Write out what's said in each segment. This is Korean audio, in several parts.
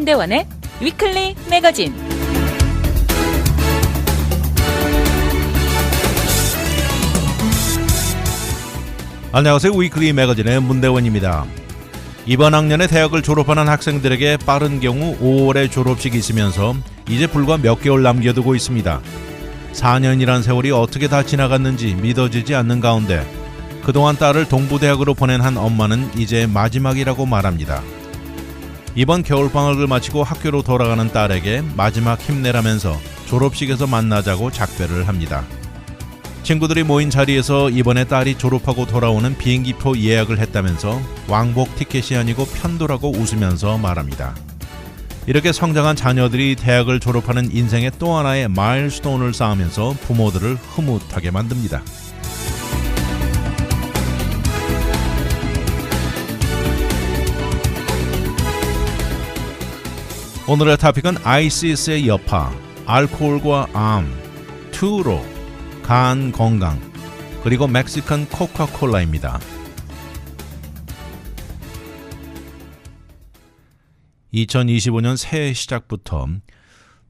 문대원의 위클리 매거진. 안녕하세요. 위클리 매거진의 문대원입니다. 이번 학년에 대학을 졸업하는 학생들에게 빠른 경우 5월에 졸업식이 있으면서 이제 불과 몇 개월 남겨두고 있습니다. 4년이란 세월이 어떻게 다 지나갔는지 믿어지지 않는 가운데 그동안 딸을 동부대학으로 보낸 한 엄마는 이제 마지막이라고 말합니다. 이번 겨울방학을 마치고 학교로 돌아가는 딸에게 마지막 힘내라면서 졸업식에서 만나자고 작별을 합니다. 친구들이 모인 자리에서 이번에 딸이 졸업하고 돌아오는 비행기표 예약을 했다면서 왕복 티켓이 아니고 편도라고 웃으면서 말합니다. 이렇게 성장한 자녀들이 대학을 졸업하는 인생의 또 하나의 마일스톤을 쌓으면서 부모들을 흐뭇하게 만듭니다. 오늘의 토픽은 아이시스의 여파, 알코올과 암, 투로, 간 건강, 그리고 멕시칸 코카콜라입니다. 2025년 새해 시작부터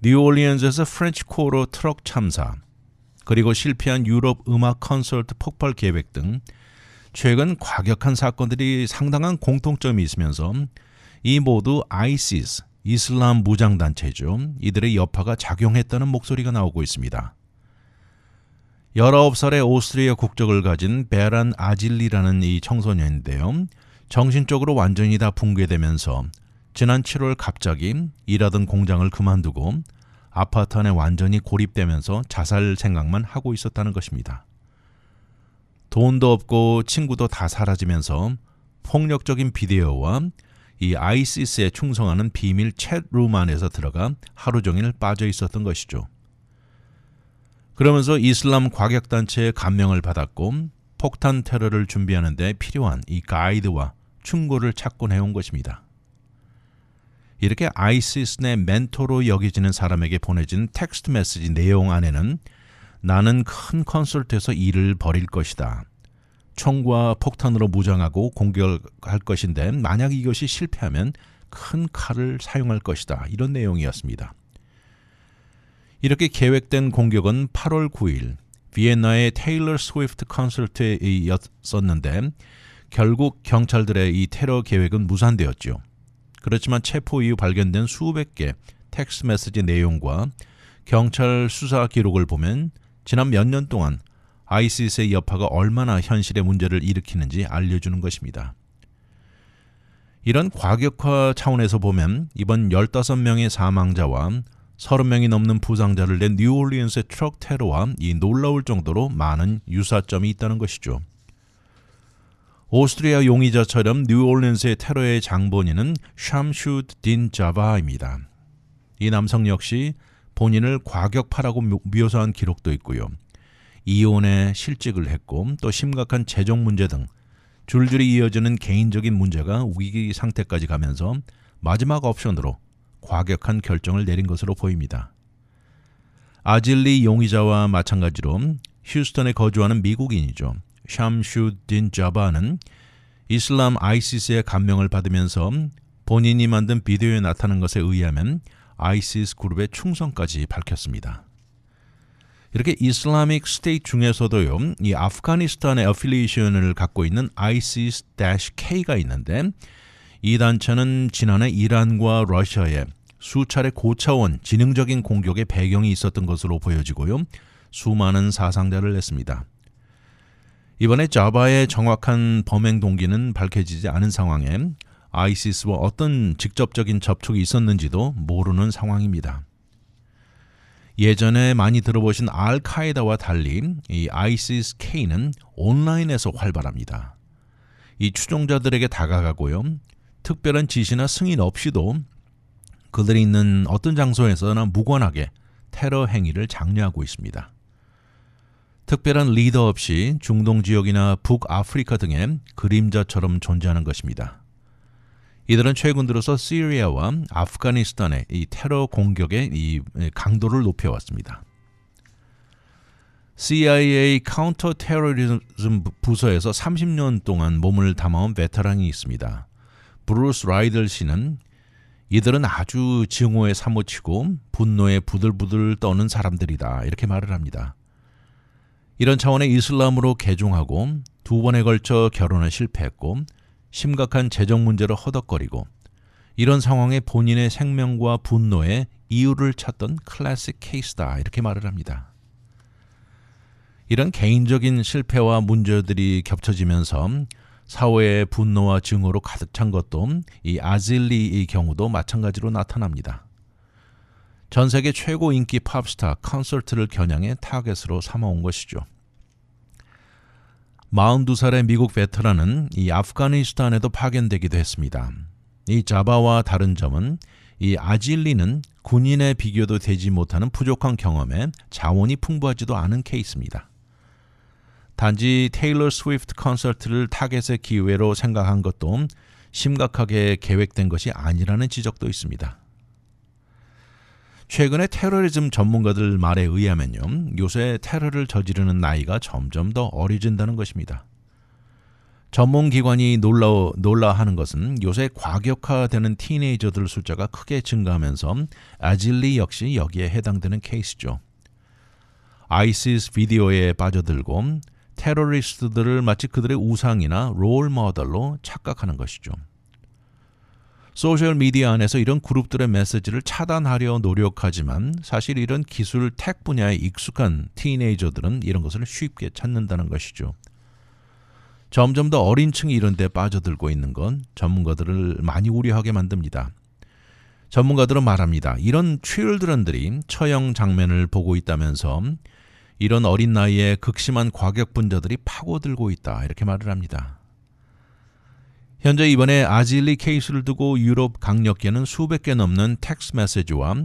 뉴올리언즈에서 프렌치 코로 트럭 참사, 그리고 실패한 유럽 음악 콘서트 폭발 계획 등 최근 과격한 사건들이 상당한 공통점이 있으면서 이 모두 아이시스, 이슬람 무장단체죠. 이들의 여파가 작용했다는 목소리가 나오고 있습니다. 19살의 오스트리아 국적을 가진 베란 아질리라는 이 청소년인데요. 정신적으로 완전히 다 붕괴되면서 지난 7월 갑자기 일하던 공장을 그만두고 아파트 안에 완전히 고립되면서 자살 생각만 하고 있었다는 것입니다. 돈도 없고 친구도 다 사라지면서 폭력적인 비디오와 이 아이시스에 충성하는 비밀 챗룸 안에서 들어가 하루 종일 빠져 있었던 것이죠. 그러면서 이슬람 과격단체의 감명을 받았고 폭탄 테러를 준비하는 데 필요한 이 가이드와 충고를 찾곤 해온 것입니다. 이렇게 아이시스 내 멘토로 여겨지는 사람에게 보내진 텍스트 메시지 내용 안에는 나는 큰 콘서트에서 일을 벌일 것이다. 총과 폭탄으로 무장하고 공격할 것인데 만약 이것이 실패하면 큰 칼을 사용할 것이다. 이런 내용이었습니다. 이렇게 계획된 공격은 8월 9일 비엔나의 테일러 스위프트 콘서트였었는데 결국 경찰들의 이 테러 계획은 무산되었죠. 그렇지만 체포 이후 발견된 수백 개 텍스트 메시지 내용과 경찰 수사 기록을 보면 지난 몇 년 동안 아이시스의 여파가 얼마나 현실의 문제를 일으키는지 알려주는 것입니다. 이런 과격화 차원에서 보면 이번 15명의 사망자와 30명이 넘는 부상자를 낸 뉴올리언스의 트럭 테러와 이 놀라울 정도로 많은 유사점이 있다는 것이죠. 오스트리아 용의자처럼 뉴올리언스의 테러의 장본인은 샴슈드 딘 자바입니다. 이 남성 역시 본인을 과격파라고 묘사한 기록도 있고요. 이혼에 실직을 했고 또 심각한 재정 문제 등 줄줄이 이어지는 개인적인 문제가 위기 상태까지 가면서 마지막 옵션으로 과격한 결정을 내린 것으로 보입니다. 아질리 용의자와 마찬가지로 휴스턴에 거주하는 미국인이죠. 샴슈딘 자바는 이슬람 아이시스의 감명을 받으면서 본인이 만든 비디오에 나타난 것에 의하면 아이시스 그룹의 충성까지 밝혔습니다. 이렇게 이슬라믹 스테이트 중에서도요, 이 아프가니스탄의 어필리에이션을 갖고 있는 ISIS-K가 있는데 이 단체는 지난해 이란과 러시아에 수차례 고차원 지능적인 공격의 배경이 있었던 것으로 보여지고요. 수많은 사상자를 냈습니다. 이번에 자바의 정확한 범행 동기는 밝혀지지 않은 상황에 아이시스와 어떤 직접적인 접촉이 있었는지도 모르는 상황입니다. 예전에 많이 들어보신 알카에다와 달리 이 ISIS-K는 온라인에서 활발합니다. 이 추종자들에게 다가가고요. 특별한 지시나 승인 없이도 그들이 있는 어떤 장소에서나 무관하게 테러 행위를 장려하고 있습니다. 특별한 리더 없이 중동 지역이나 북아프리카 등의 그림자처럼 존재하는 것입니다. 이들은 최근 들어서 시리아와 아프가니스탄의 이 테러 공격의 이 강도를 높여왔습니다. CIA 카운터 테러리즘 부서에서 30년 동안 몸을 담아온 베테랑이 있습니다. 브루스 라이들 씨는 이들은 아주 증오에 사무치고 분노에 부들부들 떠는 사람들이다. 이렇게 말을 합니다. 이런 차원의 이슬람으로 개종하고 2번에 걸쳐 결혼에 실패했고 심각한 재정 문제로 허덕거리고 이런 상황에 본인의 생명과 분노에 이유를 찾던 클래식 케이스다. 이렇게 말을 합니다. 이런 개인적인 실패와 문제들이 겹쳐지면서 사회의 분노와 증오로 가득 찬 것도 이 아질리의 경우도 마찬가지로 나타납니다. 전 세계 최고 인기 팝스타 콘서트를 겨냥해 타겟으로 삼아온 것이죠. 42살의 미국 베테랑은 이 아프가니스탄에도 파견되기도 했습니다. 이 자바와 다른 점은 이 아질리는 군인의 비교도 되지 못하는 부족한 경험에 자원이 풍부하지도 않은 케이스입니다. 단지 테일러 스위프트 콘서트를 타겟의 기회로 생각한 것도 심각하게 계획된 것이 아니라는 지적도 있습니다. 최근에 테러리즘 전문가들 말에 의하면요, 요새 테러를 저지르는 나이가 점점 더 어려진다는 것입니다. 전문기관이 놀라하는 것은 요새 과격화되는 티네이저들 숫자가 크게 증가하면서 아질리 역시 여기에 해당되는 케이스죠. 아이시스 비디오에 빠져들고 테러리스트들을 마치 그들의 우상이나 롤 모델로 착각하는 것이죠. 소셜미디어 안에서 이런 그룹들의 메시지를 차단하려 노력하지만 사실 이런 기술 텍 분야에 익숙한 티네이저들은 이런 것을 쉽게 찾는다는 것이죠. 점점 더 어린 층이 이런 데 빠져들고 있는 건 전문가들을 많이 우려하게 만듭니다. 전문가들은 말합니다. 이런 칠드런들이 처형 장면을 보고 있다면서 이런 어린 나이에 극심한 과격분자들이 파고들고 있다. 이렇게 말을 합니다. 현재 이번에 아질리 케이스를 두고 유럽 강력계는 수백 개 넘는 텍스트 메시지와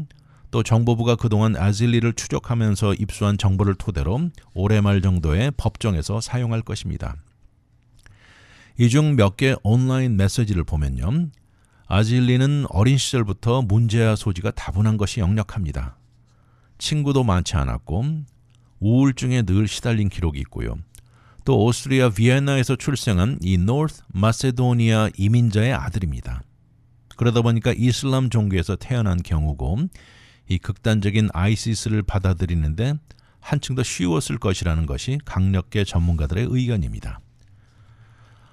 또 정보부가 그동안 아질리를 추적하면서 입수한 정보를 토대로 올해 말 정도에 법정에서 사용할 것입니다. 이 중 몇 개 온라인 메시지를 보면요. 아질리는 어린 시절부터 문제아 소지가 다분한 것이 역력합니다. 친구도 많지 않았고 우울증에 늘 시달린 기록이 있고요. 또 오스트리아 비엔나에서 출생한 이 노르트 마세도니아 이민자의 아들입니다. 그러다 보니까 이슬람 종교에서 태어난 경우고 이 극단적인 아이시스를 받아들이는데 한층 더 쉬웠을 것이라는 것이 강력계 전문가들의 의견입니다.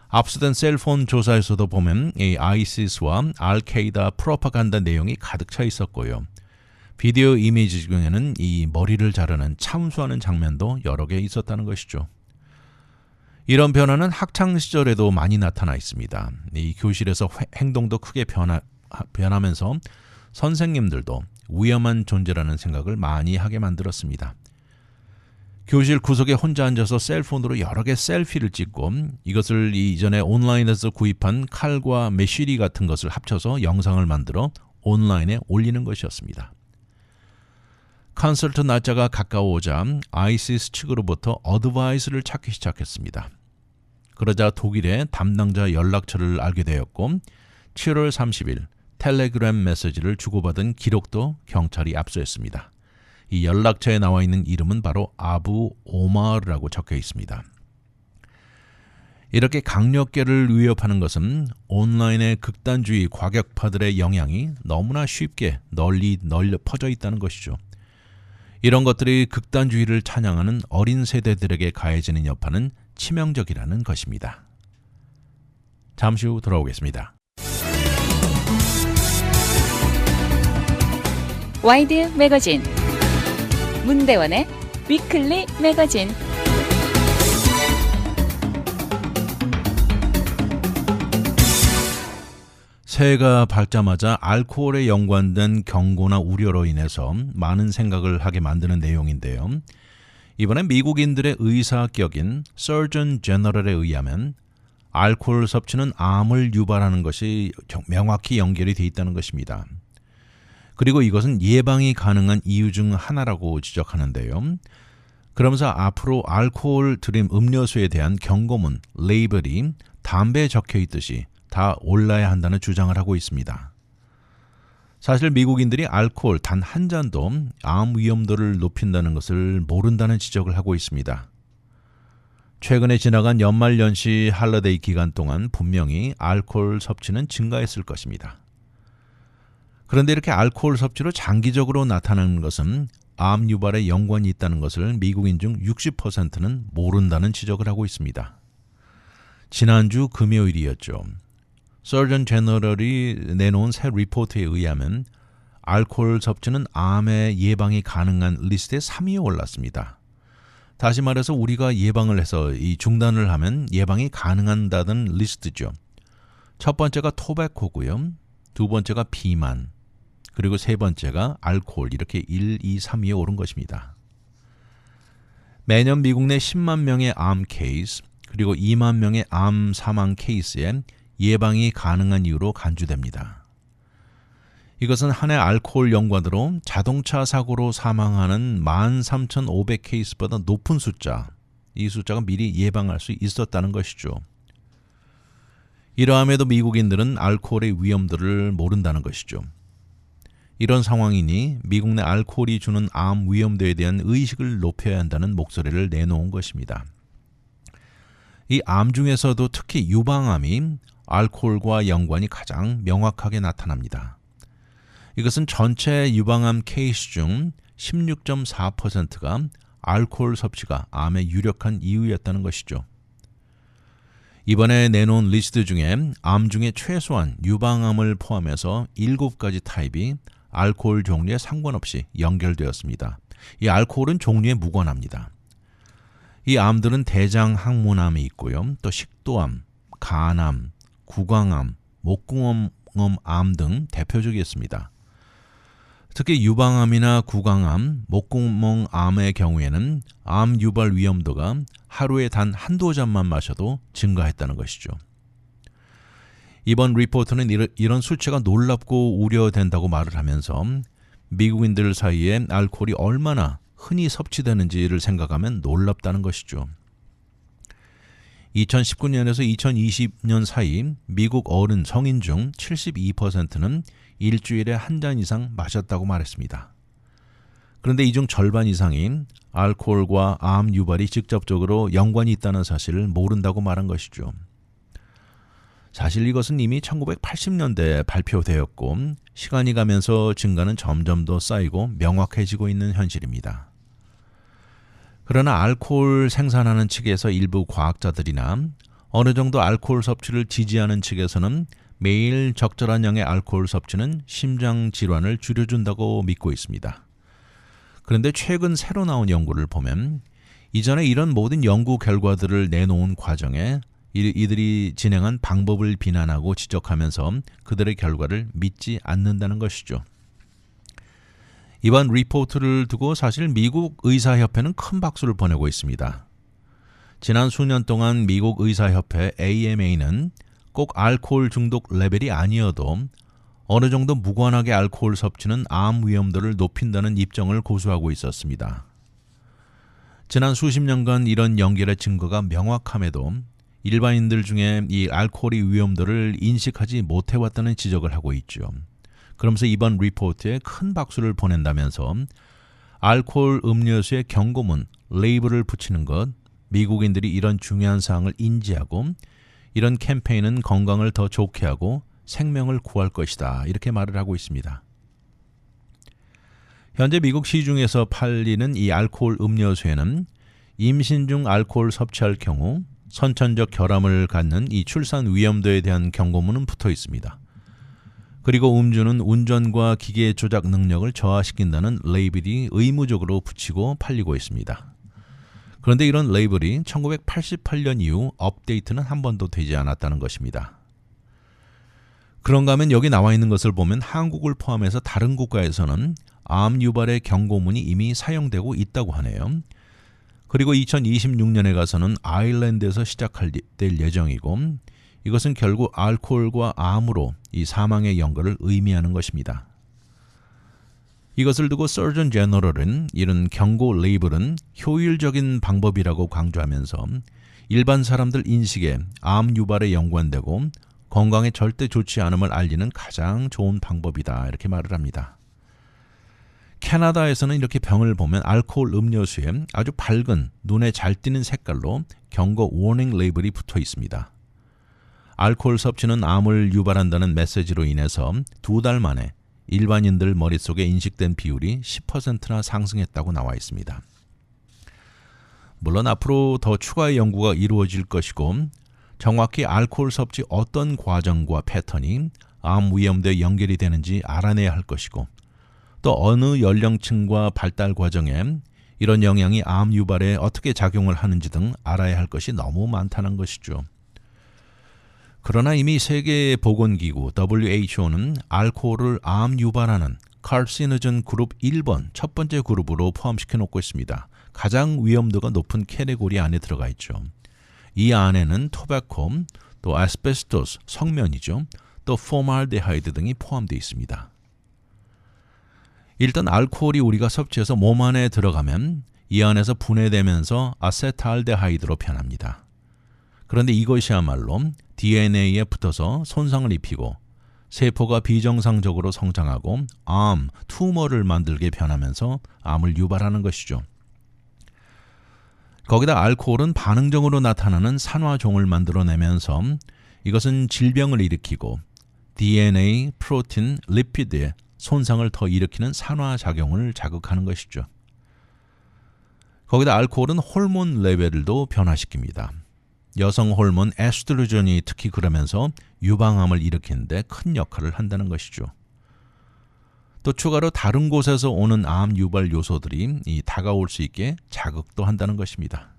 압수된 셀폰 조사에서도 보면 이 아이시스와 알케이다 프로파간다 내용이 가득 차 있었고요. 비디오 이미지 중에는 이 머리를 자르는 참수하는 장면도 여러 개 있었다는 것이죠. 이런 변화는 학창 시절에도 많이 나타나 있습니다. 이 교실에서 행동도 크게 변하면서 선생님들도 위험한 존재라는 생각을 많이 하게 만들었습니다. 교실 구석에 혼자 앉아서 셀폰으로 여러 개 셀피를 찍고 이것을 이전에 온라인에서 구입한 칼과 메쉬리 같은 것을 합쳐서 영상을 만들어 온라인에 올리는 것이었습니다. 콘서트 날짜가 가까워오자 아이시스 측으로부터 어드바이스를 찾기 시작했습니다. 그러자 독일의 담당자 연락처를 알게 되었고 7월 30일 텔레그램 메시지를 주고받은 기록도 경찰이 압수했습니다. 이 연락처에 나와 있는 이름은 바로 아부 오마르라고 적혀 있습니다. 이렇게 강력계를 위협하는 것은 온라인의 극단주의 과격파들의 영향이 너무나 쉽게 널리 퍼져 있다는 것이죠. 이런 것들이 극단주의를 찬양하는 어린 세대들에게 가해지는 여파는 치명적이라는 것입니다. 잠시 후 돌아오겠습니다. 와이드 매거진 문대원의 위클리 매거진. 새해가 밝자마자 알코올에 연관된 경고나 우려로 인해서 많은 생각을 하게 만드는 내용인데요. 이번에 미국인들의 의사격인 서전 제너럴에 의하면 알코올 섭취는 암을 유발하는 것이 명확히 연결이 되어 있다는 것입니다. 그리고 이것은 예방이 가능한 이유 중 하나라고 지적하는데요. 그러면서 앞으로 알코올 들인 음료수에 대한 경고문, 레이블이 담배에 적혀 있듯이 다 올라야 한다는 주장을 하고 있습니다. 사실 미국인들이 알코올 단 한 잔도 암 위험도를 높인다는 것을 모른다는 지적을 하고 있습니다. 최근에 지나간 연말연시 할러데이 기간 동안 분명히 알코올 섭취는 증가했을 것입니다. 그런데 이렇게 알코올 섭취로 장기적으로 나타나는 것은 암 유발에 연관이 있다는 것을 미국인 중 60%는 모른다는 지적을 하고 있습니다. 지난주 금요일이었죠. 서전 제너럴이 내놓은 새 리포트에 의하면 알코올 섭취는 암의 예방이 가능한 리스트에 3위에 올랐습니다. 다시 말해서 우리가 예방을 해서 이 중단을 하면 예방이 가능하다는 리스트죠. 첫 번째가 토베코고요. 두 번째가 비만, 그리고 세 번째가 알코올, 이렇게 1, 2, 3위에 오른 것입니다. 매년 미국 내 10만 명의 암 케이스, 그리고 2만 명의 암 사망 케이스에 예방이 가능한 이유로 간주됩니다. 이것은 한 해 알코올 연관으로 자동차 사고로 사망하는 13,500 케이스보다 높은 숫자, 이 숫자가 미리 예방할 수 있었다는 것이죠. 이러함에도 미국인들은 알코올의 위험들을 모른다는 것이죠. 이런 상황이니 미국 내 알코올이 주는 암 위험도에 대한 의식을 높여야 한다는 목소리를 내놓은 것입니다. 이 암 중에서도 특히 유방암이 알코올과 연관이 가장 명확하게 나타납니다. 이것은 전체 유방암 케이스 중 16.4%가 알코올 섭취가 암의 유력한 이유였다는 것이죠. 이번에 내놓은 리스트 중에 암 중에 최소한 유방암을 포함해서 7가지 타입이 알코올 종류에 상관없이 연결되었습니다. 이 알코올은 종류에 무관합니다. 이 암들은 대장 항문암이 있고요. 또 식도암, 간암, 구강암, 목구멍암 등 대표적이었습니다. 특히 유방암이나 구강암, 목구멍암의 경우에는 암 유발 위험도가 하루에 단 한두 잔만 마셔도 증가했다는 것이죠. 이번 리포트는 이런 수치가 놀랍고 우려된다고 말을 하면서 미국인들 사이에 알코올이 얼마나 흔히 섭취되는지를 생각하면 놀랍다는 것이죠. 2019년에서 2020년 사이 미국 어른 성인 중 72%는 일주일에 한 잔 이상 마셨다고 말했습니다. 그런데 이 중 절반 이상이 알코올과 암 유발이 직접적으로 연관이 있다는 사실을 모른다고 말한 것이죠. 사실 이것은 이미 1980년대에 발표되었고 시간이 가면서 증가는 점점 더 쌓이고 명확해지고 있는 현실입니다. 그러나 알코올 생산하는 측에서 일부 과학자들이나 어느 정도 알코올 섭취를 지지하는 측에서는 매일 적절한 양의 알코올 섭취는 심장 질환을 줄여준다고 믿고 있습니다. 그런데 최근 새로 나온 연구를 보면 이전에 이런 모든 연구 결과들을 내놓은 과정에 이들이 진행한 방법을 비난하고 지적하면서 그들의 결과를 믿지 않는다는 것이죠. 이번 리포트를 두고 사실 미국 의사협회는 큰 박수를 보내고 있습니다. 지난 수년 동안 미국 의사협회 AMA는 꼭 알코올 중독 레벨이 아니어도 어느 정도 무관하게 알코올 섭취는 암 위험도를 높인다는 입장을 고수하고 있었습니다. 지난 수십 년간 이런 연결의 증거가 명확함에도 일반인들 중에 이 알코올의 위험도를 인식하지 못해왔다는 지적을 하고 있죠. 그러면서 이번 리포트에 큰 박수를 보낸다면서 알코올 음료수의 경고문, 레이블을 붙이는 것, 미국인들이 이런 중요한 사항을 인지하고 이런 캠페인은 건강을 더 좋게 하고 생명을 구할 것이다, 이렇게 말을 하고 있습니다. 현재 미국 시중에서 팔리는 이 알코올 음료수에는 임신 중 알코올 섭취할 경우 선천적 결함을 갖는 이 출산 위험도에 대한 경고문은 붙어 있습니다. 그리고 음주는 운전과 기계 조작 능력을 저하시킨다는 레이블이 의무적으로 붙이고 팔리고 있습니다. 그런데 이런 레이블이 1988년 이후 업데이트는 한 번도 되지 않았다는 것입니다. 그런가 하면 여기 나와 있는 것을 보면 한국을 포함해서 다른 국가에서는 암 유발의 경고문이 이미 사용되고 있다고 하네요. 그리고 2026년에 가서는 아일랜드에서 시작될 예정이고 이것은 결국 알코올과 암으로 이 사망의 연결을 의미하는 것입니다. 이것을 두고 서전 제너럴은 이런 경고 레이블은 효율적인 방법이라고 강조하면서 일반 사람들 인식에 암 유발에 연관되고 건강에 절대 좋지 않음을 알리는 가장 좋은 방법이다, 이렇게 말을 합니다. 캐나다에서는 이렇게 병을 보면 알코올 음료수에 아주 밝은 눈에 잘 띄는 색깔로 경고 워닝 레이블이 붙어 있습니다. 알코올 섭취는 암을 유발한다는 메시지로 인해서 2달 만에 일반인들 머릿속에 인식된 비율이 10%나 상승했다고 나와 있습니다. 물론 앞으로 더 추가의 연구가 이루어질 것이고 정확히 알코올 섭취 어떤 과정과 패턴이 암 위험도에 연결이 되는지 알아내야 할 것이고 또 어느 연령층과 발달 과정에 이런 영향이 암 유발에 어떻게 작용을 하는지 등 알아야 할 것이 너무 많다는 것이죠. 그러나 이미 세계보건기구 WHO는 알코올을 암 유발하는 카르시노젠 그룹 1번 첫 번째 그룹으로 포함시켜 놓고 있습니다. 가장 위험도가 높은 캐테고리 안에 들어가 있죠. 이 안에는 토바코, 또 아스베스토스, 성면이죠. 또 포말데하이드 등이 포함되어 있습니다. 일단 알코올이 우리가 섭취해서 몸 안에 들어가면 이 안에서 분해되면서 아세트알데하이드로 변합니다. 그런데 이것이야말로 DNA에 붙어서 손상을 입히고 세포가 비정상적으로 성장하고 암, 투머를 만들게 변하면서 암을 유발하는 것이죠. 거기다 알코올은 반응적으로 나타나는 산화종을 만들어내면서 이것은 질병을 일으키고 DNA, 프로틴, 리피드에 손상을 더 일으키는 산화작용을 자극하는 것이죠. 거기다 알코올은 호르몬 레벨도 변화시킵니다. 여성 호르몬 에스트로겐이 특히 그러면서 유방암을 일으키는데 큰 역할을 한다는 것이죠. 또 추가로 다른 곳에서 오는 암 유발 요소들이 다가올 수 있게 자극도 한다는 것입니다.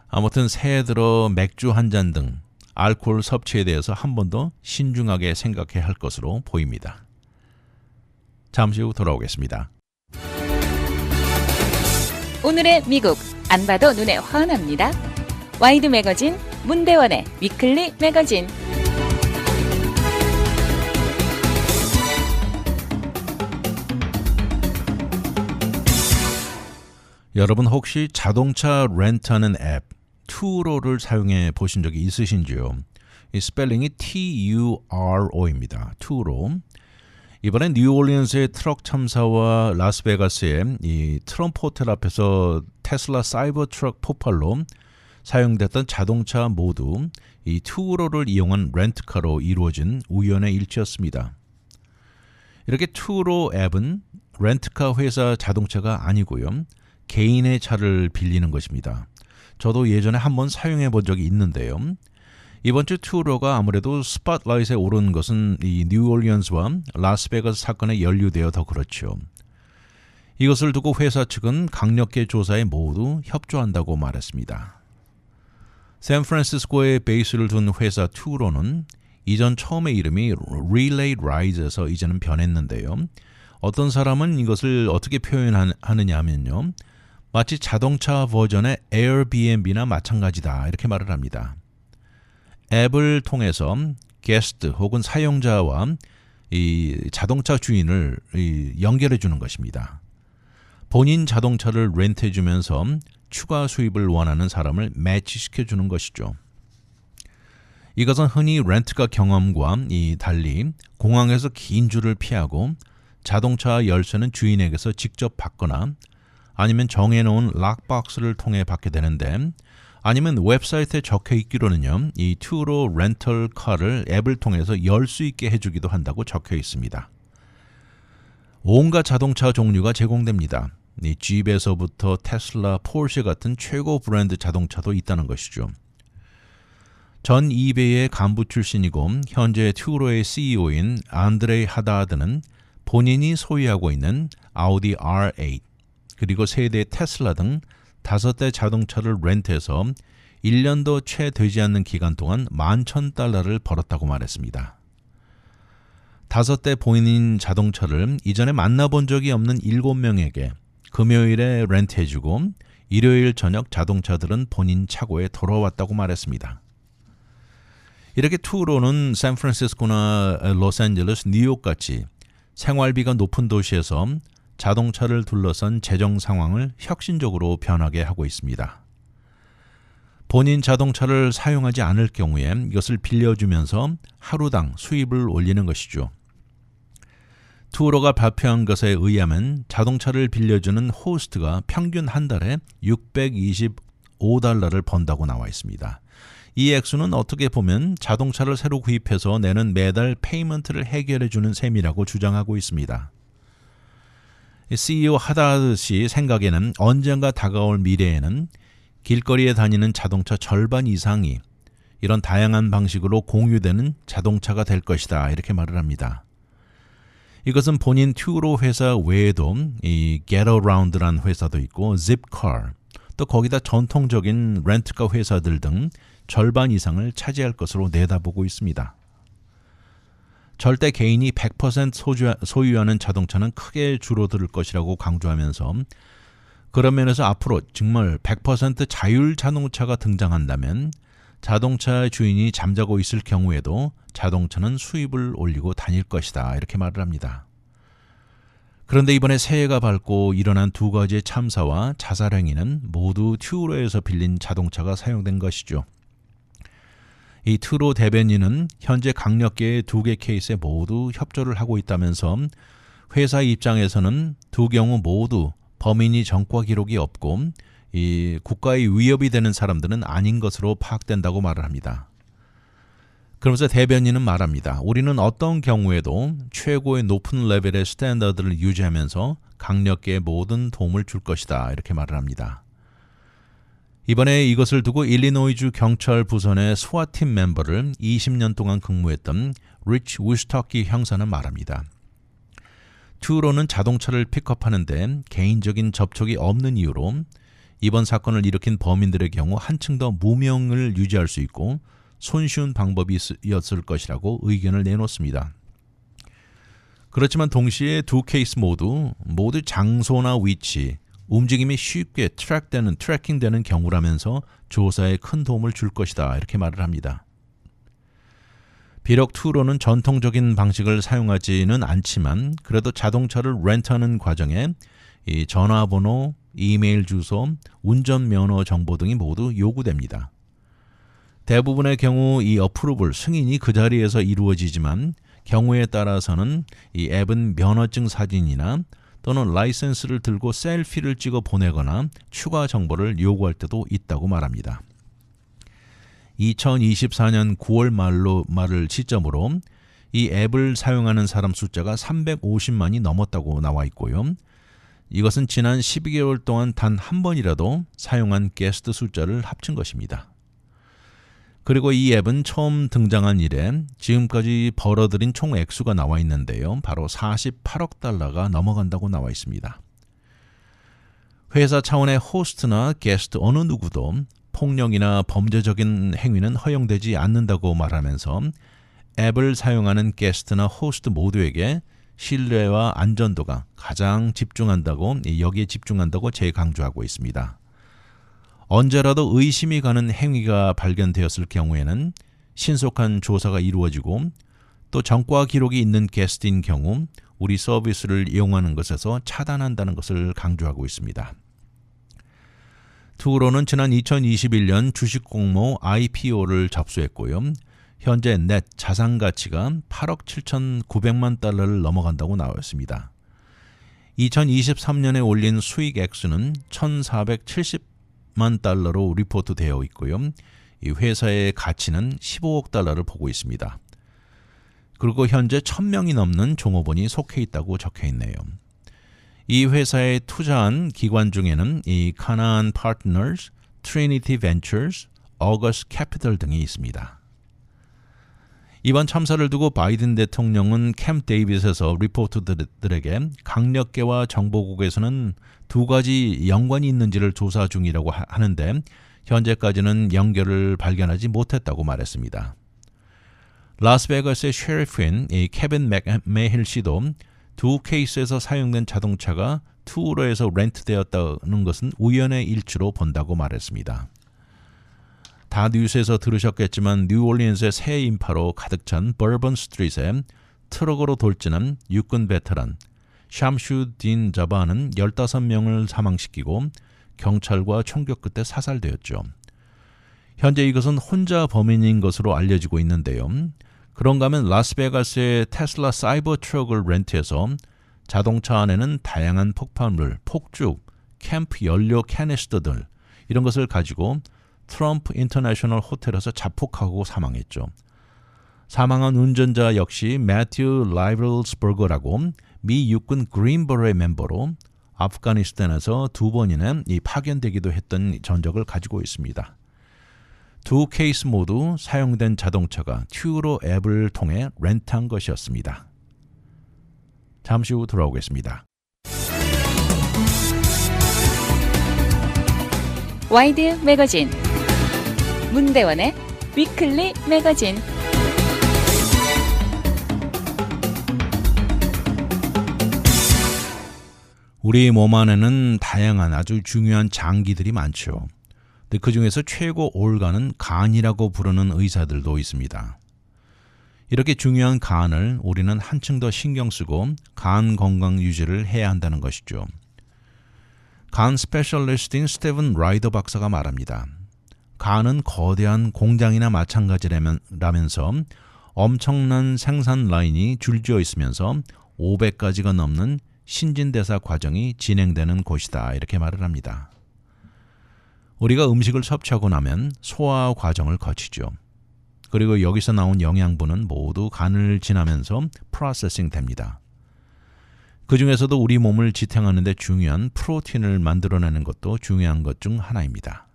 아무튼 새해 들어 맥주 한 잔 등 알코올 섭취에 대해서 한 번 더 신중하게 생각해야 할 것으로 보입니다. 잠시 후 돌아오겠습니다. 오늘의 미국 안 봐도 눈에 환합니다. 와이드 매거진 문대원의 위클리 매거진. 여러분 혹시 자동차 렌트하는 앱 투로를 사용해 보신 적이 있으신지요? 이 스펠링이 TURO입니다. 투로. 이번에 뉴올리언스의 트럭 참사와 라스베가스의 이 트럼프 호텔 앞에서 테슬라 사이버 트럭 폭발로 사용됐던 자동차 모두 이 투로를 이용한 렌트카로 이루어진 우연의 일치였습니다. 이렇게 투로 앱은 렌트카 회사 자동차가 아니고요. 개인의 차를 빌리는 것입니다. 저도 예전에 한번 사용해 본 적이 있는데요. 이번 주 투로가 아무래도 스팟라이트에 오른 것은 이 뉴올리언스와 라스베가스 사건에 연루되어 더 그렇죠. 이것을 두고 회사 측은 강력계 조사에 모두 협조한다고 말했습니다. 샌프란시스코에 베이스를 둔 회사 투로는 이전 처음의 이름이 릴레이 라이즈에서 이제는 변했는데요. 어떤 사람은 이것을 어떻게 표현하느냐 하면요. 마치 자동차 버전의 에어비앤비나 마찬가지다 이렇게 말을 합니다. 앱을 통해서 게스트 혹은 사용자와 이 자동차 주인을 연결해 주는 것입니다. 본인 자동차를 렌트해 주면서 추가 수입을 원하는 사람을 매치시켜 주는 것이죠. 이것은 흔히 렌트카 경험과 달리 공항에서 긴 줄을 피하고 자동차 열쇠는 주인에게서 직접 받거나 아니면 정해놓은 락박스를 통해 받게 되는데 아니면 웹사이트에 적혀 있기로는요. 이 투로 렌털 카를 앱을 통해서 열 수 있게 해주기도 한다고 적혀 있습니다. 온갖 자동차 종류가 제공됩니다. 이 집에서부터 테슬라, 포르쉐 같은 최고 브랜드 자동차도 있다는 것이죠. 전 이베이의 간부 출신이고 현재 투로의 CEO인 안드레이 하다드는 본인이 소유하고 있는 아우디 R8 그리고 세대 테슬라 등 5대 자동차를 렌트해서 1년도 채 되지 않는 기간 동안 $11,000를 벌었다고 말했습니다. 5대 본인 자동차를 이전에 만나본 적이 없는 7명에게 금요일에 렌트해주고 일요일 저녁 자동차들은 본인 차고에 돌아왔다고 말했습니다. 이렇게 투로는 샌프란시스코나 로스앤젤레스, 뉴욕같이 생활비가 높은 도시에서 자동차를 둘러싼 재정 상황을 혁신적으로 변하게 하고 있습니다. 본인 자동차를 사용하지 않을 경우에 이것을 빌려주면서 하루당 수입을 올리는 것이죠. 투어로가 발표한 것에 의하면 자동차를 빌려주는 호스트가 평균 한 달에 $625를 번다고 나와 있습니다. 이 액수는 어떻게 보면 자동차를 새로 구입해서 내는 매달 페이먼트를 해결해주는 셈이라고 주장하고 있습니다. CEO 하다드 씨 생각에는 언젠가 다가올 미래에는 길거리에 다니는 자동차 절반 이상이 이런 다양한 방식으로 공유되는 자동차가 될 것이다 이렇게 말을 합니다. 이것은 본인 튜로 회사 외에도 이 Getaround라는 회사도 있고 Zipcar, 또 거기다 전통적인 렌트카 회사들 등 절반 이상을 차지할 것으로 내다보고 있습니다. 절대 개인이 100% 소유하는 자동차는 크게 줄어들 것이라고 강조하면서 그런 면에서 앞으로 정말 100% 자율 자동차가 등장한다면 자동차 주인이 잠자고 있을 경우에도 자동차는 수입을 올리고 다닐 것이다 이렇게 말을 합니다. 그런데 이번에 새해가 밝고 일어난 두 가지의 참사와 자살 행위는 모두 튜로에서 빌린 자동차가 사용된 것이죠. 이 튜로 대변인은 현재 강력계의 두 개 케이스에 모두 협조를 하고 있다면서 회사 입장에서는 두 경우 모두 범인이 전과 기록이 없고 이 국가의 위협이 되는 사람들은 아닌 것으로 파악된다고 말을 합니다. 그러면서 대변인은 말합니다. 우리는 어떤 경우에도 최고의 높은 레벨의 스탠더드를 유지하면서 강력계에 모든 도움을 줄 것이다 이렇게 말을 합니다. 이번에 이것을 두고 일리노이주 경찰 부선의 스와팀 멤버를 20년 동안 근무했던 리치 우스터키 형사는 말합니다. 튜로는 자동차를 픽업하는데 개인적인 접촉이 없는 이유로 이번 사건을 일으킨 범인들의 경우 한층 더 무명을 유지할 수 있고 손쉬운 방법이었을 것이라고 의견을 내놓습니다. 그렇지만 동시에 두 케이스 모두 장소나 위치, 움직임이 쉽게 트래킹되는 경우라면서 조사에 큰 도움을 줄 것이다 이렇게 말을 합니다. 비록 튜로는 전통적인 방식을 사용하지는 않지만 그래도 자동차를 렌트하는 과정에 이 전화번호, 이메일 주소, 운전면허 정보 등이 모두 요구됩니다. 대부분의 경우 이 어프로블, 승인이 그 자리에서 이루어지지만 경우에 따라서는 이 앱은 면허증 사진이나 또는 라이센스를 들고 셀피를 찍어 보내거나 추가 정보를 요구할 때도 있다고 말합니다. 2024년 9월 말을 시점으로 이 앱을 사용하는 사람 숫자가 350만이 넘었다고 나와 있고요. 이것은 지난 12개월 동안 단 한 번이라도 사용한 게스트 숫자를 합친 것입니다. 그리고 이 앱은 처음 등장한 이래 지금까지 벌어들인 총 액수가 나와 있는데요. 바로 48억 달러가 넘어간다고 나와 있습니다. 회사 차원의 호스트나 게스트 어느 누구도 폭력이나 범죄적인 행위는 허용되지 않는다고 말하면서 앱을 사용하는 게스트나 호스트 모두에게 신뢰와 안전도가 가장 여기에 집중한다고 재강조하고 있습니다. 언제라도 의심이 가는 행위가 발견되었을 경우에는 신속한 조사가 이루어지고 또 전과 기록이 있는 게스트인 경우 우리 서비스를 이용하는 것에서 차단한다는 것을 강조하고 있습니다. 튜로는 지난 2021년 주식 공모 IPO를 접수했고요. 현재 넷 자산 가치가 8억 7,900만 달러를 넘어간다고 나왔습니다. 2023년에 올린 수익 액수는 1,470만 달러로 리포트되어 있고요. 이 회사의 가치는 15억 달러를 보고 있습니다. 그리고 현재 1,000명이 넘는 종업원이 속해 있다고 적혀 있네요. 이 회사에 투자한 기관 중에는 이 카나안 파트너스, 트리니티 벤처스, 어거스트 캐피털 등이 있습니다. 이번 참사를 두고 바이든 대통령은 캠 데이빗에서 리포터들에게 강력계와 정보국에서는 두 가지 연관이 있는지를 조사 중이라고 하는데 현재까지는 연결을 발견하지 못했다고 말했습니다. 라스베가스의 셰리프인 케빈 맥메힐 씨도 두 케이스에서 사용된 자동차가 튜로에서 렌트되었다는 것은 우연의 일치로 본다고 말했습니다. 다 뉴스에서 들으셨겠지만 뉴올리언스의 새 인파로 가득 찬 버번 스트릿에 트럭으로 돌진한 육군 베테랑 샴슈딘 자바는 15명을 사망시키고 경찰과 총격 끝에 사살되었죠. 현재 이것은 혼자 범인인 것으로 알려지고 있는데요. 그런가 하면 라스베가스의 테슬라 사이버 트럭을 렌트해서 자동차 안에는 다양한 폭발물, 폭죽, 캠프 연료 캐니스터들 이런 것을 가지고 트럼프 인터내셔널 호텔에서 자폭하고 사망했죠. 사망한 운전자 역시 매튜 라이블스버거라고 미 육군 그린버레 멤버로 아프가니스탄에서 2번이나 파견되기도 했던 전적을 가지고 있습니다. 두 케이스 모두 사용된 자동차가 튜로 앱을 통해 렌트한 것이었습니다. 잠시 후 돌아오겠습니다. 와이드 매거진 문대원의 위클리 매거진. 우리 몸 안에는 다양한 아주 중요한 장기들이 많죠. 근데 그 중에서 최고 올가는 간이라고 부르는 의사들도 있습니다. 이렇게 중요한 간을 우리는 한층 더 신경 쓰고 간 건강 유지를 해야 한다는 것이죠. 간 스페셜리스트인 스티븐 라이더 박사가 말합니다. 간은 거대한 공장이나 마찬가지라면서 엄청난 생산 라인이 줄지어 있으면서 500가지가 넘는 신진대사 과정이 진행되는 곳이다, 이렇게 말을 합니다. 우리가 음식을 섭취하고 나면 소화 과정을 거치죠. 그리고 여기서 나온 영양분은 모두 간을 지나면서 프로세싱 됩니다. 그 중에서도 우리 몸을 지탱하는 데 중요한 프로틴을 만들어내는 것도 중요한 것 중 하나입니다.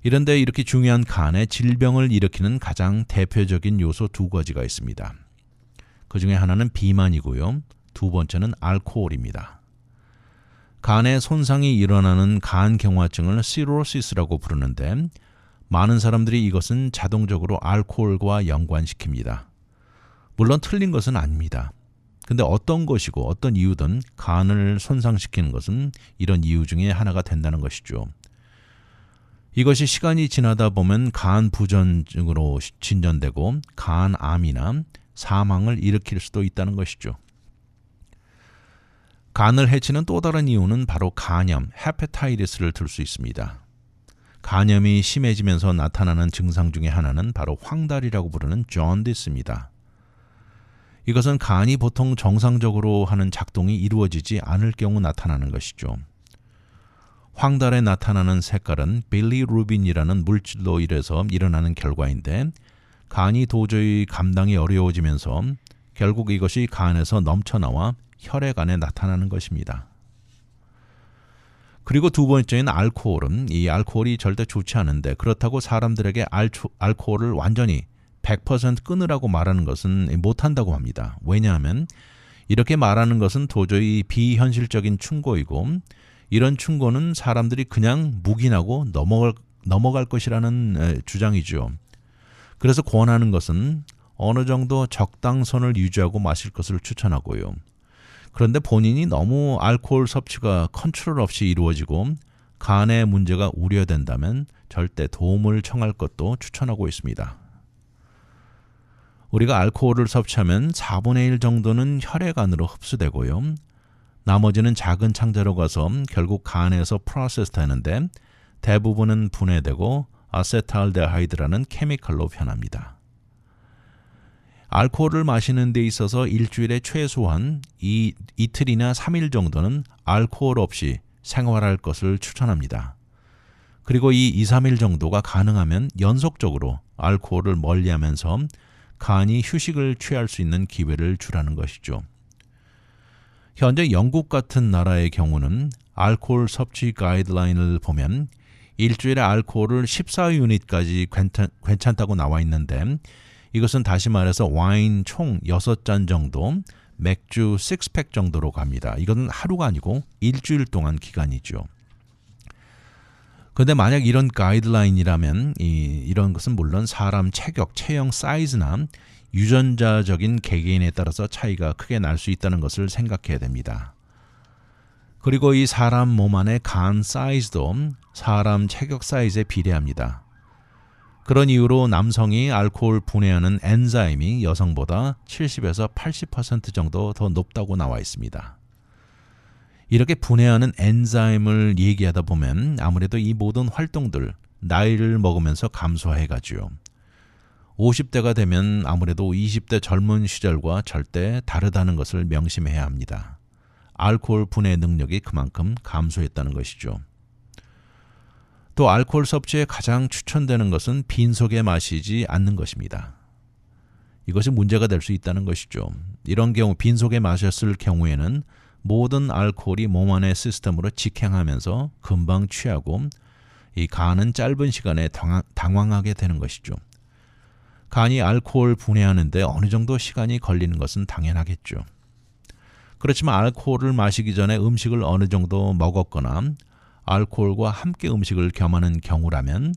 이런데 이렇게 중요한 간에 질병을 일으키는 가장 대표적인 요소 2가지가 있습니다. 그 중에 하나는 비만이고요. 두 번째는 알코올입니다. 간에 손상이 일어나는 간경화증을 시로시스라고 부르는데 많은 사람들이 이것은 자동적으로 알코올과 연관시킵니다. 물론 틀린 것은 아닙니다. 근데 어떤 것이고 어떤 이유든 간을 손상시키는 것은 이런 이유 중에 하나가 된다는 것이죠. 이것이 시간이 지나다 보면 간 부전증으로 진전되고 간암이나 사망을 일으킬 수도 있다는 것이죠. 간을 해치는 또 다른 이유는 바로 간염, 헤파타이티스를 들 수 있습니다. 간염이 심해지면서 나타나는 증상 중에 하나는 바로 황달이라고 부르는 존디스입니다. 이것은 간이 보통 정상적으로 하는 작동이 이루어지지 않을 경우 나타나는 것이죠. 황달에 나타나는 색깔은 빌리루빈이라는 물질로 인해서 일어나는 결과인데 간이 도저히 감당이 어려워지면서 결국 이것이 간에서 넘쳐나와 혈액 안에 나타나는 것입니다. 그리고 두 번째는 알코올은 이 알코올이 절대 좋지 않은데 그렇다고 사람들에게 알코올을 완전히 100% 끊으라고 말하는 것은 못한다고 합니다. 왜냐하면 이렇게 말하는 것은 도저히 비현실적인 충고이고 이런 충고는 사람들이 그냥 묵인하고 넘어갈 것이라는 주장이죠. 그래서 권하는 것은 어느 정도 적당선을 유지하고 마실 것을 추천하고요. 그런데 본인이 너무 알코올 섭취가 컨트롤 없이 이루어지고 간에 문제가 우려된다면 절대 도움을 청할 것도 추천하고 있습니다. 우리가 알코올을 섭취하면 4분의 1 정도는 혈액 안으로 흡수되고요. 나머지는 작은 창자로 가서 결국 간에서 프로세스 되는데 대부분은 분해되고 아세탈데하이드라는 케미컬로 변합니다. 알코올을 마시는 데 있어서 일주일에 최소한 이틀이나 3일 정도는 알코올 없이 생활할 것을 추천합니다. 그리고 이 2-3일 정도가 가능하면 연속적으로 알코올을 멀리하면서 간이 휴식을 취할 수 있는 기회를 주라는 것이죠. 현재 영국 같은 나라의 경우는 알코올 섭취 가이드라인을 보면 일주일에 알코올을 14유닛까지 괜찮다고 나와 있는데 이것은 다시 말해서 와인 총 6잔 정도, 맥주 6팩 정도로 갑니다. 이건 하루가 아니고 일주일 동안 기간이죠. 그런데 만약 이런 가이드라인이라면 이런 것은 물론 사람 체격, 체형 사이즈나 유전자적인 개개인에 따라서 차이가 크게 날 수 있다는 것을 생각해야 됩니다. 그리고 이 사람 몸 안의 간 사이즈도 사람 체격 사이즈에 비례합니다. 그런 이유로 남성이 알코올 분해하는 엔자임이 여성보다 70에서 80% 정도 더 높다고 나와 있습니다. 이렇게 분해하는 엔자임을 얘기하다 보면 아무래도 이 모든 활동들 나이를 먹으면서 감소해가지요. 50대가 되면 아무래도 20대 젊은 시절과 절대 다르다는 것을 명심해야 합니다. 알코올 분해 능력이 그만큼 감소했다는 것이죠. 또 알코올 섭취에 가장 추천되는 것은 빈속에 마시지 않는 것입니다. 이것이 문제가 될 수 있다는 것이죠. 이런 경우 빈속에 마셨을 경우에는 모든 알코올이 몸 안의 시스템으로 직행하면서 금방 취하고 이 간은 짧은 시간에 당황하게 되는 것이죠. 간이 알코올 분해하는데 어느 정도 시간이 걸리는 것은 당연하겠죠. 그렇지만 알코올을 마시기 전에 음식을 어느 정도 먹었거나 알코올과 함께 음식을 겸하는 경우라면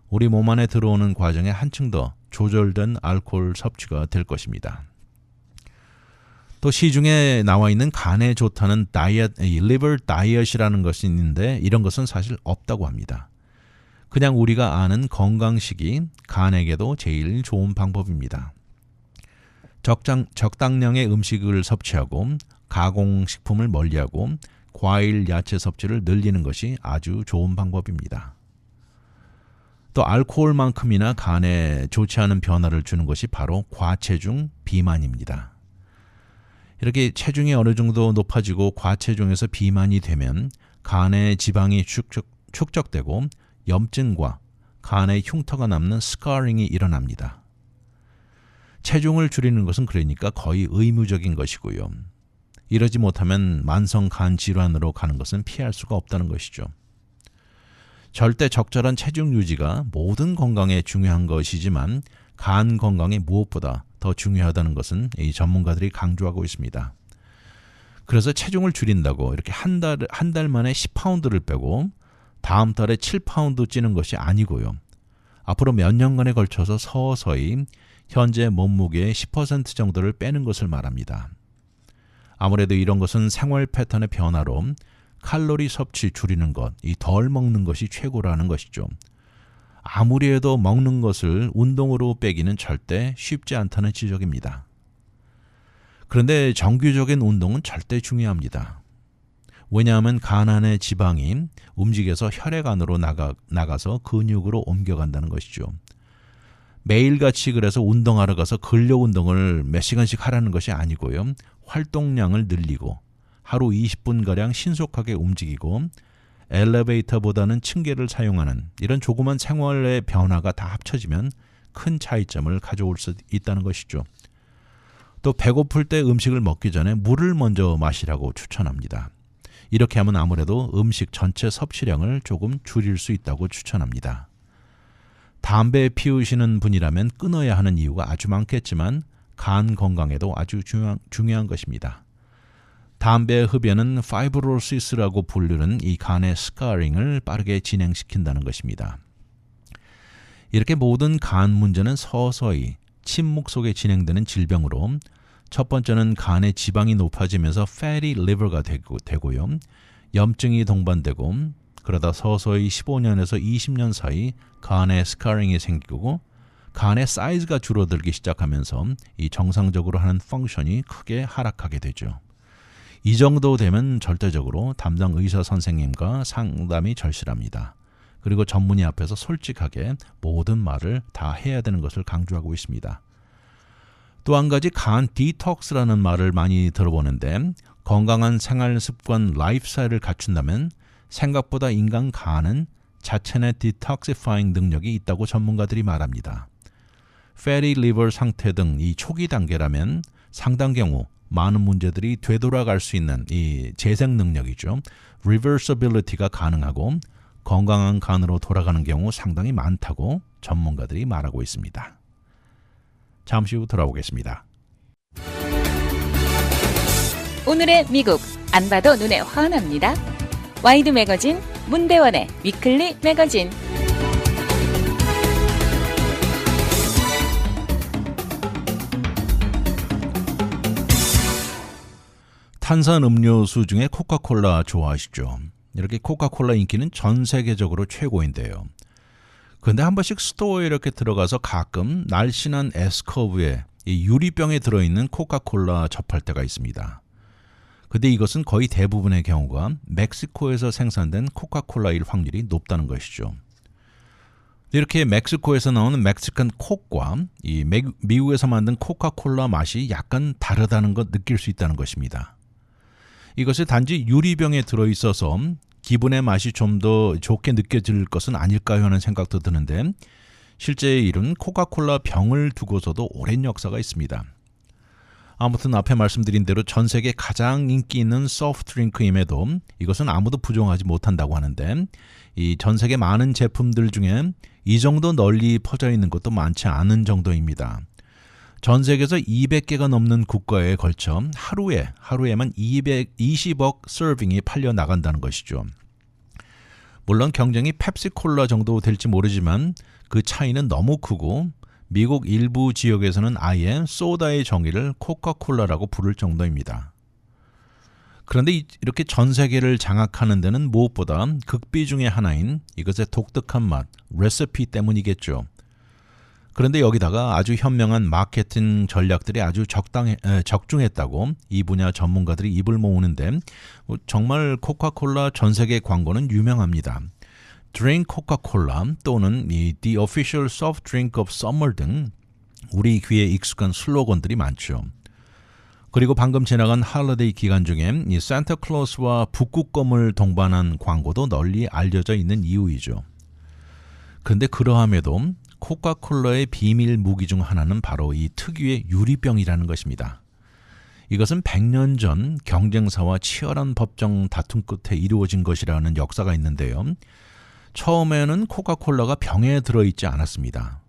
우리 몸 안에 들어오는 과정에 한층 더 조절된 알코올 섭취가 될 것입니다. 또 시중에 나와 있는 간에 좋다는 liver diet이라는 것이 있는데 이런 것은 사실 없다고 합니다. 그냥 우리가 아는 건강식이 간에게도 제일 좋은 방법입니다. 적당량의 음식을 섭취하고 가공식품을 멀리하고 과일, 야채 섭취를 늘리는 것이 아주 좋은 방법입니다. 또 알코올만큼이나 간에 좋지 않은 변화를 주는 것이 바로 과체중, 비만입니다. 이렇게 체중이 어느 정도 높아지고 과체중에서 비만이 되면 간에 지방이 축적되고 염증과 간에 흉터가 남는 스카링이 일어납니다. 체중을 줄이는 것은 그러니까 거의 의무적인 것이고요. 이러지 못하면 만성 간 질환으로 가는 것은 피할 수가 없다는 것이죠. 절대 적절한 체중 유지가 모든 건강에 중요한 것이지만 간 건강에 무엇보다 더 중요하다는 것은 이 전문가들이 강조하고 있습니다. 그래서 체중을 줄인다고 이렇게 한 달 만에 10파운드를 빼고 다음 달에 7파운드 찌는 것이 아니고요. 앞으로 몇 년간에 걸쳐서 서서히 현재 몸무게의 10% 정도를 빼는 것을 말합니다. 아무래도 이런 것은 생활 패턴의 변화로 칼로리 섭취 줄이는 것, 이 덜 먹는 것이 최고라는 것이죠. 아무리 해도 먹는 것을 운동으로 빼기는 절대 쉽지 않다는 지적입니다. 그런데 정규적인 운동은 절대 중요합니다. 왜냐하면 간 안의 지방이 움직여서 혈액 안으로 나가서 근육으로 옮겨간다는 것이죠. 매일같이 그래서 운동하러 가서 근력 운동을 몇 시간씩 하라는 것이 아니고요. 활동량을 늘리고 하루 20분가량 신속하게 움직이고 엘리베이터보다는 층계를 사용하는 이런 조그만 생활의 변화가 다 합쳐지면 큰 차이점을 가져올 수 있다는 것이죠. 또 배고플 때 음식을 먹기 전에 물을 먼저 마시라고 추천합니다. 이렇게 하면 아무래도 음식 전체 섭취량을 조금 줄일 수 있다고 추천합니다. 담배 피우시는 분이라면 끊어야 하는 이유가 아주 많겠지만 간 건강에도 아주 중요한 것입니다. 담배 흡연은 파이브로시스라고 부르는 이 간의 스카링을 빠르게 진행시킨다는 것입니다. 이렇게 모든 간 문제는 서서히 침묵 속에 진행되는 질병으로 첫 번째는 간의 지방이 높아지면서 fatty liver가 되고요. 염증이 동반되고 그러다 서서히 15년에서 20년 사이 간의 스카링이 생기고 간의 사이즈가 줄어들기 시작하면서 이 정상적으로 하는 펑션이 크게 하락하게 되죠. 이 정도 되면 절대적으로 담당 의사 선생님과 상담이 절실합니다. 그리고 전문의 앞에서 솔직하게 모든 말을 다 해야 되는 것을 강조하고 있습니다. 또 한 가지 간 디톡스라는 말을 많이 들어보는데 건강한 생활 습관 라이프스타일을 갖춘다면 생각보다 인간 간은 자체 내 디톡시파잉 능력이 있다고 전문가들이 말합니다. fatty liver 상태 등 이 초기 단계라면 상당 경우 많은 문제들이 되돌아갈 수 있는 이 재생 능력이죠. reversibility가 가능하고 건강한 간으로 돌아가는 경우 상당히 많다고 전문가들이 말하고 있습니다. 잠시 후 돌아오겠습니다. 오늘의 미국 안 봐도 눈에 환합니다. 와이드 매거진 문대원의 위클리 매거진. 탄산 음료수 중에 코카콜라 좋아하시죠? 이렇게 코카콜라 인기는 전 세계적으로 최고인데요. 그런데 한 번씩 스토어에 이렇게 들어가서 가끔 날씬한 S커브에 이 유리병에 들어있는 코카콜라 접할 때가 있습니다. 근데 이것은 거의 대부분의 경우가 멕시코에서 생산된 코카콜라일 확률이 높다는 것이죠. 이렇게 멕시코에서 나오는 멕시칸 콕과 이 미국에서 만든 코카콜라 맛이 약간 다르다는 것 느낄 수 있다는 것입니다. 이것이 단지 유리병에 들어있어서 기분의 맛이 좀 더 좋게 느껴질 것은 아닐까요 하는 생각도 드는데 실제 일은 코카콜라 병을 두고서도 오랜 역사가 있습니다. 아무튼 앞에 말씀드린 대로 전 세계 가장 인기 있는 소프트 드링크임에도 이것은 아무도 부정하지 못한다고 하는데 이 전 세계 많은 제품들 중에 이 정도 널리 퍼져 있는 것도 많지 않은 정도입니다. 전 세계에서 200개가 넘는 국가에 걸쳐 하루에만 220억 서빙이 팔려 나간다는 것이죠. 물론 경쟁이 펩시콜라 정도 될지 모르지만 그 차이는 너무 크고 미국 일부 지역에서는 아예 소다의 정의를 코카콜라라고 부를 정도입니다. 그런데 이렇게 전 세계를 장악하는 데는 무엇보다 극비 중의 하나인 이것의 독특한 맛, 레시피 때문이겠죠. 그런데 여기다가 아주 현명한 마케팅 전략들이 아주 적중했다고 이 분야 전문가들이 입을 모으는데 정말 코카콜라 전 세계 광고는 유명합니다. Drink Coca-Cola 또는 The Official Soft Drink of Summer 등 우리 귀에 익숙한 슬로건들이 많죠. 그리고 방금 지나간 할러데이 기간 중에 이 산타클로스와 북극곰을 동반한 광고도 널리 알려져 있는 이유이죠. 그런데 그러함에도 코카콜라의 비밀 무기 중 하나는 바로 이 특유의 유리병이라는 것입니다. 이것은 100년 전 경쟁사와 치열한 법정 다툼 끝에 이루어진 것이라는 역사가 있는데요. 처음에는 코카콜라가 병에 들어있지 않았습니다.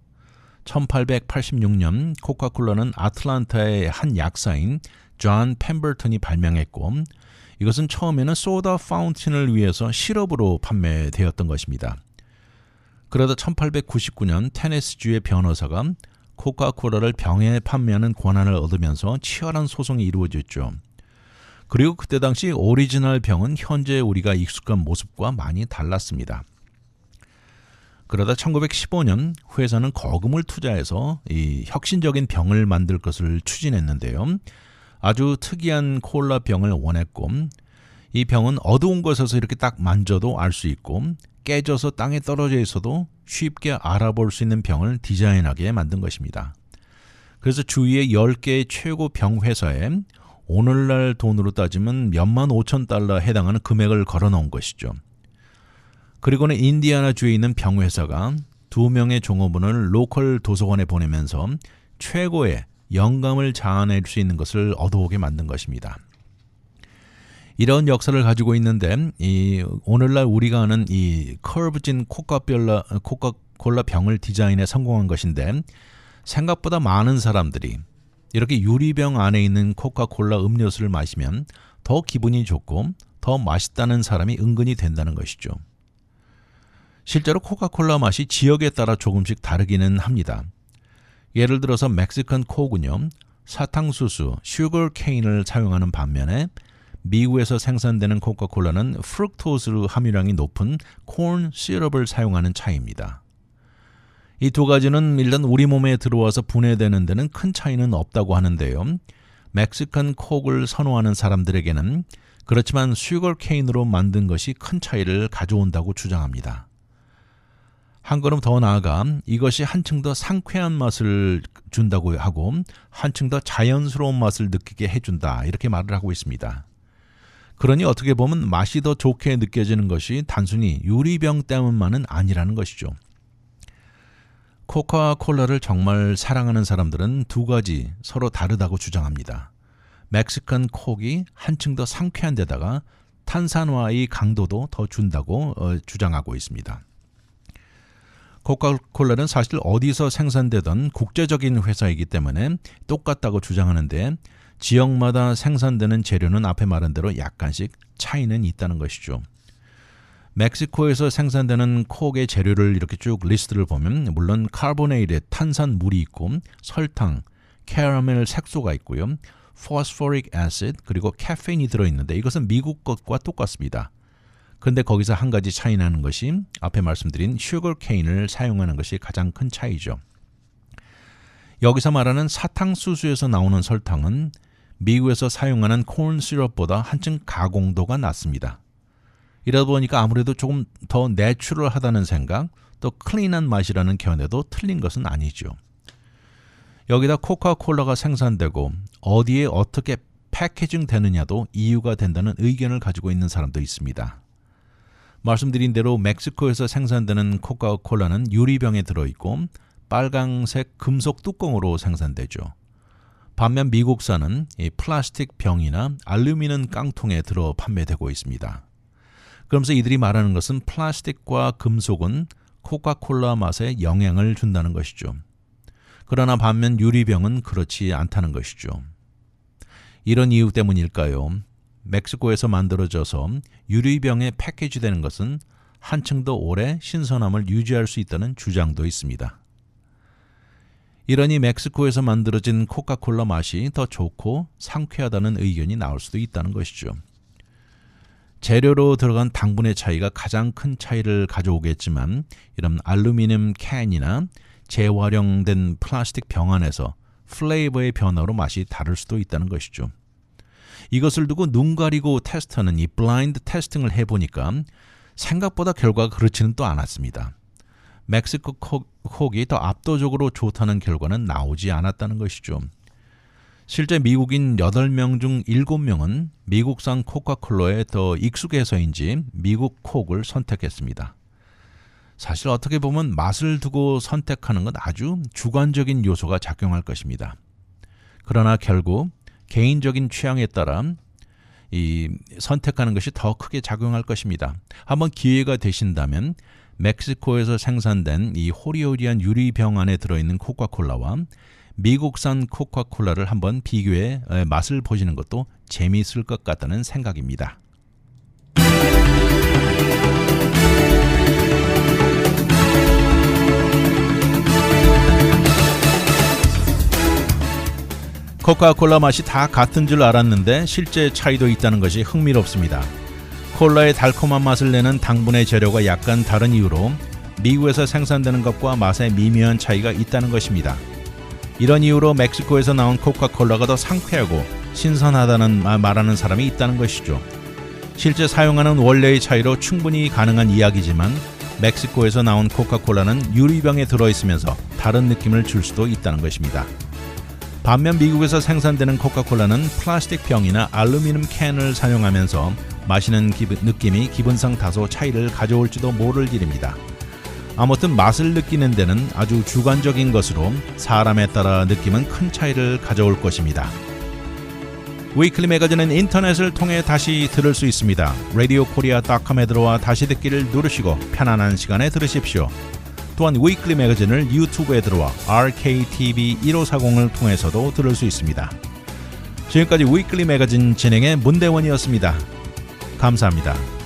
1886년 코카콜라는 아틀란타의 한 약사인 존 펜버턴이 발명했고 이것은 처음에는 소다 파운틴을 위해서 시럽으로 판매되었던 것입니다. 그러다 1899년 테네시주의 변호사가 코카콜라를 병에 판매하는 권한을 얻으면서 치열한 소송이 이루어졌죠. 그리고 그때 당시 오리지널 병은 현재 우리가 익숙한 모습과 많이 달랐습니다. 그러다 1915년 회사는 거금을 투자해서 이 혁신적인 병을 만들 것을 추진했는데요. 아주 특이한 콜라 병을 원했고 이 병은 어두운 곳에서 이렇게 딱 만져도 알 수 있고 깨져서 땅에 떨어져 있어도 쉽게 알아볼 수 있는 병을 디자인하게 만든 것입니다. 그래서 주위의 10개의 최고 병 회사에 오늘날 돈으로 따지면 몇만 5천 달러 해당하는 금액을 걸어놓은 것이죠. 그리고는 인디아나주에 있는 병회사가 2명의 종업원을 로컬 도서관에 보내면서 최고의 영감을 자아낼 수 있는 것을 얻어오게 만든 것입니다. 이런 역사를 가지고 있는데 오늘날 우리가 아는 이 커브진 코카콜라 병을 디자인에 성공한 것인데 생각보다 많은 사람들이 이렇게 유리병 안에 있는 코카콜라 음료수를 마시면 더 기분이 좋고 더 맛있다는 사람이 은근히 된다는 것이죠. 실제로 코카콜라 맛이 지역에 따라 조금씩 다르기는 합니다. 예를 들어서 멕시칸 콕은요, 사탕수수, 슈거케인을 사용하는 반면에 미국에서 생산되는 코카콜라는 프룩토스 함유량이 높은 콘 시럽을 사용하는 차이입니다. 이 두 가지는 일단 우리 몸에 들어와서 분해되는 데는 큰 차이는 없다고 하는데요. 멕시칸 콕을 선호하는 사람들에게는 그렇지만 슈거케인으로 만든 것이 큰 차이를 가져온다고 주장합니다. 한 걸음 더 나아가 이것이 한층 더 상쾌한 맛을 준다고 하고 한층 더 자연스러운 맛을 느끼게 해준다 이렇게 말을 하고 있습니다. 그러니 어떻게 보면 맛이 더 좋게 느껴지는 것이 단순히 유리병 때문만은 아니라는 것이죠. 코카콜라를 정말 사랑하는 사람들은 두 가지 서로 다르다고 주장합니다. 멕시칸 콕이 한층 더 상쾌한 데다가 탄산화의 강도도 더 준다고 주장하고 있습니다. 코카콜라는 사실 어디서 생산되던 국제적인 회사이기 때문에 똑같다고 주장하는데 지역마다 생산되는 재료는 앞에 말한 대로 약간씩 차이는 있다는 것이죠. 멕시코에서 생산되는 콕의 재료를 이렇게 쭉 리스트를 보면 물론 카보네이드 탄산물이 있고 설탕, 캐러멜 색소가 있고요. 포스포릭 애시드 그리고 카페인이 들어있는데 이것은 미국 것과 똑같습니다. 그런데 거기서 한 가지 차이 나는 것이 앞에 말씀드린 슈거케인을 사용하는 것이 가장 큰 차이죠. 여기서 말하는 사탕수수에서 나오는 설탕은 미국에서 사용하는 콘 시럽보다 한층 가공도가 낮습니다. 이러다 보니까 아무래도 조금 더 내추럴하다는 생각, 또 클린한 맛이라는 견해도 틀린 것은 아니죠. 여기다 코카콜라가 생산되고 어디에 어떻게 패키징 되느냐도 이유가 된다는 의견을 가지고 있는 사람도 있습니다. 말씀드린 대로 멕시코에서 생산되는 코카콜라는 유리병에 들어있고 빨강색 금속 뚜껑으로 생산되죠. 반면 미국산은 이 플라스틱 병이나 알루미늄 깡통에 들어 판매되고 있습니다. 그러면서 이들이 말하는 것은 플라스틱과 금속은 코카콜라 맛에 영향을 준다는 것이죠. 그러나 반면 유리병은 그렇지 않다는 것이죠. 이런 이유 때문일까요? 멕시코에서 만들어져서 유리병에 패키지되는 것은 한층 더 오래 신선함을 유지할 수 있다는 주장도 있습니다. 이러니 멕시코에서 만들어진 코카콜라 맛이 더 좋고 상쾌하다는 의견이 나올 수도 있다는 것이죠. 재료로 들어간 당분의 차이가 가장 큰 차이를 가져오겠지만 이런 알루미늄 캔이나 재활용된 플라스틱 병 안에서 플레이버의 변화로 맛이 다를 수도 있다는 것이죠. 이것을 두고 눈 가리고 테스트하는 이 블라인드 테스팅을 해보니까 생각보다 결과가 그렇지는 또 않았습니다. 멕시코 콕이 더 압도적으로 좋다는 결과는 나오지 않았다는 것이죠. 실제 미국인 8명 중 7명은 미국산 코카콜라에 더 익숙해서인지 미국 콕을 선택했습니다. 사실 어떻게 보면 맛을 두고 선택하는 건 아주 주관적인 요소가 작용할 것입니다. 그러나 결국 개인적인 취향에 따라 이 선택하는 것이 더 크게 작용할 것입니다. 한번 기회가 되신다면 멕시코에서 생산된 이 호리호리한 유리병 안에 들어있는 코카콜라와 미국산 코카콜라를 한번 비교해 맛을 보시는 것도 재미있을 것 같다는 생각입니다. 코카콜라 맛이 다 같은 줄 알았는데 실제 차이도 있다는 것이 흥미롭습니다. 콜라의 달콤한 맛을 내는 당분의 재료가 약간 다른 이유로 미국에서 생산되는 것과 맛의 미묘한 차이가 있다는 것입니다. 이런 이유로 멕시코에서 나온 코카콜라가 더 상쾌하고 신선하다는 말하는 사람이 있다는 것이죠. 실제 사용하는 원료의 차이로 충분히 가능한 이야기지만 멕시코에서 나온 코카콜라는 유리병에 들어있으면서 다른 느낌을 줄 수도 있다는 것입니다. 반면 미국에서 생산되는 코카콜라는 플라스틱 병이나 알루미늄 캔을 사용하면서 마시는 느낌이 기분상 다소 차이를 가져올지도 모를 일입니다. 아무튼 맛을 느끼는 데는 아주 주관적인 것으로 사람에 따라 느낌은 큰 차이를 가져올 것입니다. 위클리 매거진은 인터넷을 통해 다시 들을 수 있습니다. radiokorea.com에 들어와 다시 듣기를 누르시고 편안한 시간에 들으십시오. 또한 위클리 매거진을 유튜브에 들어와 RKTV1540을 통해서도 들을 수 있습니다. 지금까지 위클리 매거진 진행의 문대원이었습니다. 감사합니다.